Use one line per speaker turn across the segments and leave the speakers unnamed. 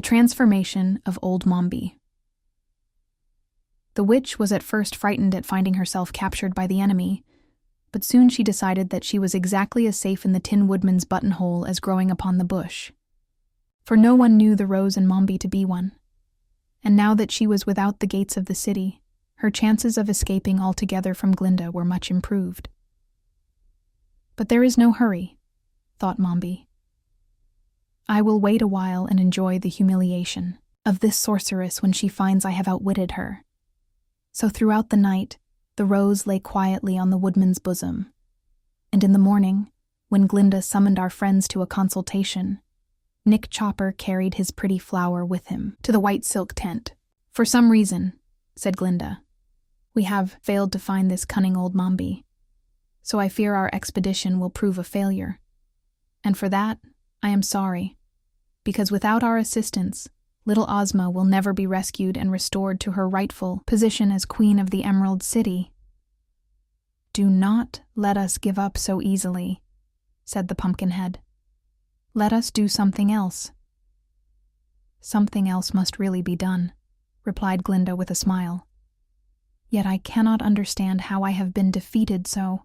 Transformation of Old Mombi. The witch was at first frightened at finding herself captured by the enemy, but soon she decided that she was exactly as safe in the Tin Woodman's buttonhole as growing upon the bush. For no one knew the Rose in Mombi to be one, and now that she was without the gates of the city, her chances of escaping altogether from Glinda were much improved. But there is no hurry, thought Mombi. I will wait a while and enjoy the humiliation of this sorceress when she finds I have outwitted her. So throughout the night, the Rose lay quietly on the woodman's bosom, and in the morning, when Glinda summoned our friends to a consultation, Nick Chopper carried his pretty flower with him to the white silk tent. For some reason, said Glinda, we have failed to find this cunning old Mombi, so I fear our expedition will prove a failure. And for that, I am sorry, because without our assistance, little Ozma will never be rescued and restored to her rightful position as Queen of the Emerald City. Do not let us give up so easily, said the Pumpkinhead. Let us do something else. Something else must really be done, replied Glinda with a smile. Yet I cannot understand how I have been defeated so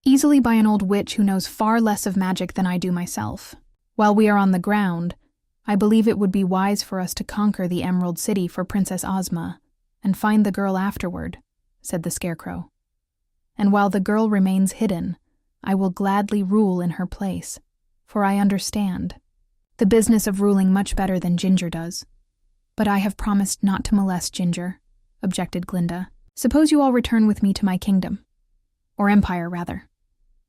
easily by an old witch who knows far less of magic than I do myself. While we are on the ground, I believe it would be wise for us to conquer the Emerald City for Princess Ozma and find the girl afterward, said the Scarecrow. And while the girl remains hidden, I will gladly rule in her place, for I understand the business of ruling much better than Ginger does. But I have promised not to molest Ginger, objected Glinda. Suppose you all return with me to my kingdom, or empire, rather,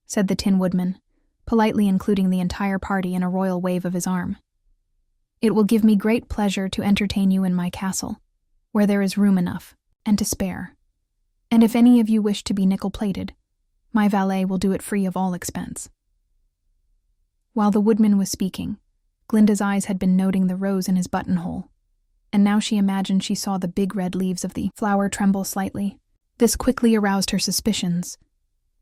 said the Tin Woodman, politely including the entire party in a royal wave of his arm. It will give me great pleasure to entertain you in my castle, where there is room enough and to spare. And if any of you wish to be nickel-plated, my valet will do it free of all expense. While the woodman was speaking, Glinda's eyes had been noting the rose in his buttonhole, and now she imagined she saw the big red leaves of the flower tremble slightly. This quickly aroused her suspicions,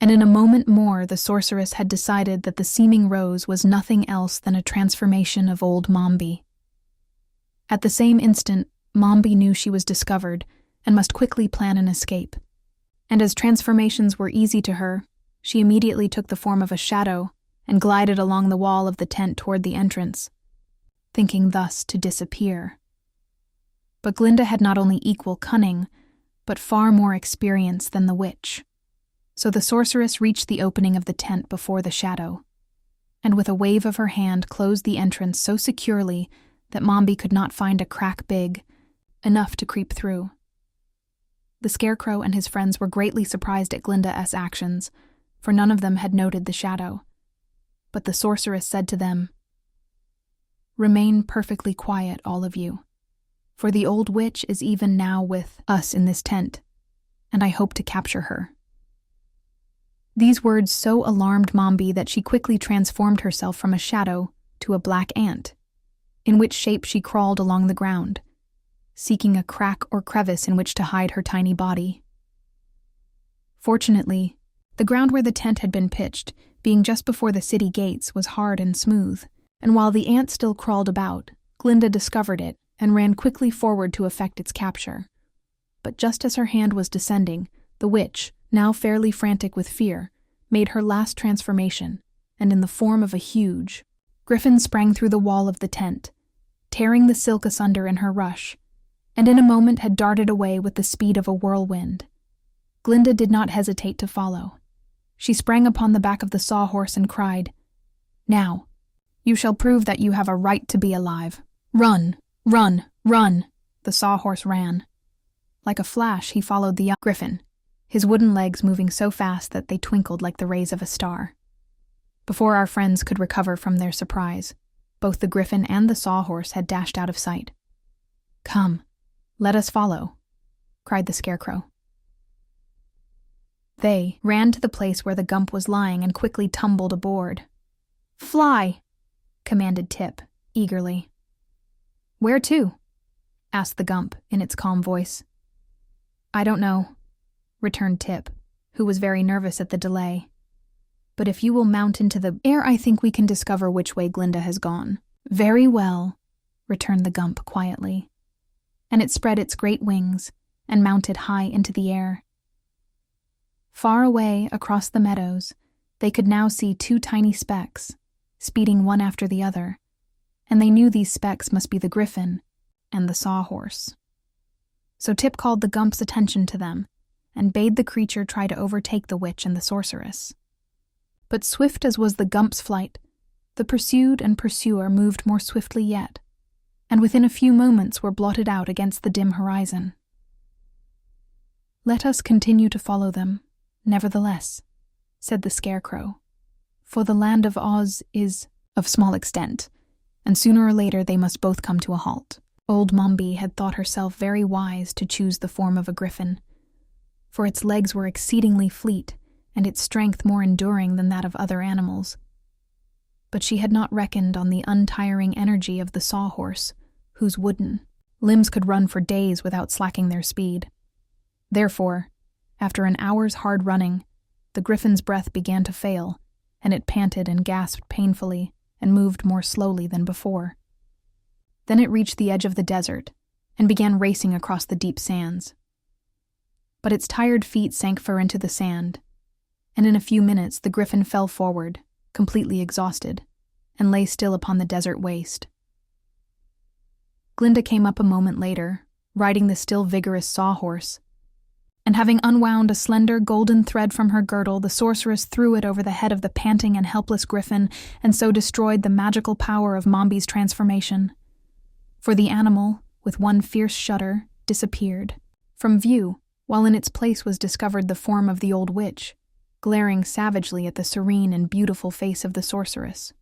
and in a moment more the sorceress had decided that the seeming rose was nothing else than a transformation of Old Mombi. At the same instant, Mombi knew she was discovered and must quickly plan an escape. And as transformations were easy to her, she immediately took the form of a shadow and glided along the wall of the tent toward the entrance, thinking thus to disappear. But Glinda had not only equal cunning, but far more experience than the witch. So the sorceress reached the opening of the tent before the shadow, and with a wave of her hand closed the entrance so securely that Mombi could not find a crack big enough to creep through. The Scarecrow and his friends were greatly surprised at Glinda's actions, for none of them had noted the shadow. But the sorceress said to them, "Remain perfectly quiet, all of you, for the old witch is even now with us in this tent, and I hope to capture her." These words so alarmed Mombi that she quickly transformed herself from a shadow to a black ant, in which shape she crawled along the ground, seeking a crack or crevice in which to hide her tiny body. Fortunately, the ground where the tent had been pitched, being just before the city gates, was hard and smooth, and while the ant still crawled about, Glinda discovered it and ran quickly forward to effect its capture. But just as her hand was descending, the witch, now fairly frantic with fear, made her last transformation, and in the form of a huge griffin sprang through the wall of the tent, tearing the silk asunder in her rush, and in a moment had darted away with the speed of a whirlwind. Glinda did not hesitate to follow. She sprang upon the back of the sawhorse and cried, "Now, you shall prove that you have a right to be alive. Run, run, run!" The sawhorse ran. Like a flash, he followed the young griffin, his wooden legs moving so fast that they twinkled like the rays of a star. Before our friends could recover from their surprise, both the griffin and the sawhorse had dashed out of sight. "Come, let us follow," cried the Scarecrow. They ran to the place where the Gump was lying and quickly tumbled aboard. "Fly!" commanded Tip, eagerly. "Where to?" asked the Gump in its calm voice. "I don't know," returned Tip, who was very nervous at the delay. "But if you will mount into the air, I think we can discover which way Glinda has gone." "Very well," returned the Gump quietly, and it spread its great wings and mounted high into the air. Far away across the meadows, they could now see two tiny specks, speeding one after the other, and they knew these specks must be the griffin and the sawhorse. So Tip called the Gump's attention to them and bade the creature try to overtake the witch and the sorceress. But swift as was the Gump's flight, the pursued and pursuer moved more swiftly yet, and within a few moments were blotted out against the dim horizon. "Let us continue to follow them, nevertheless," said the Scarecrow, "for the land of Oz is of small extent, and sooner or later they must both come to a halt." Old Mombi had thought herself very wise to choose the form of a griffin, for its legs were exceedingly fleet and its strength more enduring than that of other animals. But she had not reckoned on the untiring energy of the sawhorse, whose wooden limbs could run for days without slacking their speed. Therefore, after an hour's hard running, the griffin's breath began to fail, and it panted and gasped painfully and moved more slowly than before. Then it reached the edge of the desert and began racing across the deep sands. But its tired feet sank far into the sand, and in a few minutes the griffin fell forward, completely exhausted, and lay still upon the desert waste. Glinda came up a moment later, riding the still vigorous sawhorse, and having unwound a slender golden thread from her girdle, the sorceress threw it over the head of the panting and helpless griffin, and so destroyed the magical power of Mombi's transformation. For the animal, with one fierce shudder, disappeared from view, while in its place was discovered the form of the old witch, glaring savagely at the serene and beautiful face of the sorceress.